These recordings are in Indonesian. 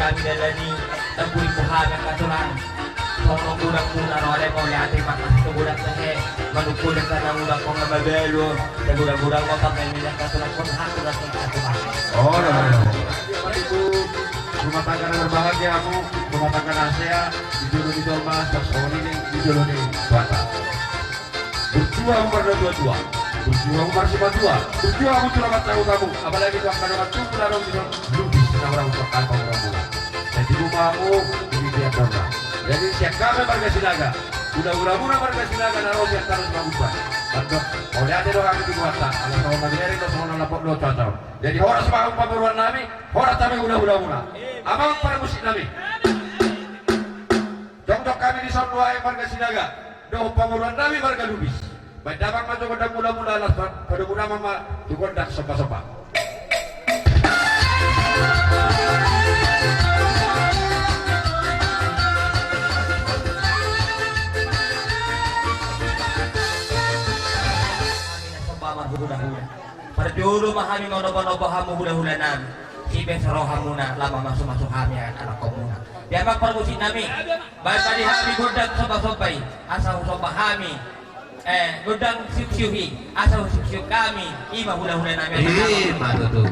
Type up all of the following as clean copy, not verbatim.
kami dalani nagbuhay buhagan katulang Tolong kurang muna no ale mo yate makas kubulang sahe manukulang ka ng ulang kong mabelo nagurang-gurang mo pagkain nila katulang kung hakulat ng katulang. Oh, no. Ibu rumah tangga yang berbahagia aku, rumah tangga Nasea, dijuluki Dolmas, Mas ini dijuluki Bata. Berjuang berdua-dua, berjuang bersama-dua, berjuang untuk dapat tahu kamu, apalagi tuan dapat tuh berlarang di lubis orang untuk apa orang. Jadi rumahmu ini dia berapa. Jadi siap kami warga Sinaga, udah murah warga Sinaga naruh yang terus mengubah. Untuk oleh ada doang di kuasa, kalau tahun negeri itu semua lapor dua tahun. Jadi orang semangat pemburuan nami, orang kami udah murah. Abang para musik nami. Dok kami di Son dua warga Sinaga, doh pemburuan nami warga Lubis. Baik dapat masuk ke mula-mula las, pada mula mama juga dak sopa-sopa. Hula-hula. Perjuru mahami nono-nono hamu hula-hulanan. Sibeng sarohamuna lama masuk-masuk kami anak komuna. Diamak permusik nami. Baik tadi kami godang sopa-sopai. Asal sopa kami. Godang siup-siuhi. Asal siup-siup kami. Ima hula-hula nami. Tuh.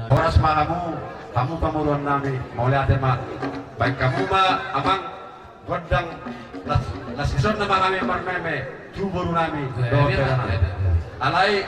Horas kamu pemuruan nami, mau lihat mak. Baik kamu abang godang lasison nama kami parmeme, tuburu nami, alai.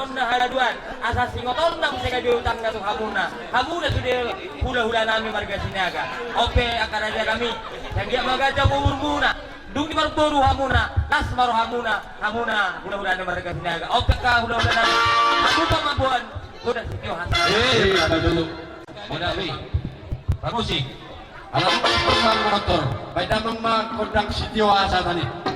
hamna haladuan asa singoton nang sega diutang na tu hamuna sudah hula-hula nami marga sinaga ope akan ada kami yang dia magaja murmuna dung di marboru hamuna nas maru hamuna hula-hula nami marga sinaga ope ka hula-hula nami aku pamabuan sudah sikio hasan Ada dulu. Ada wi. Pramusi. Alam mo si Pagmang Motor. Baik damang magkondang si Tiyo Asa tani.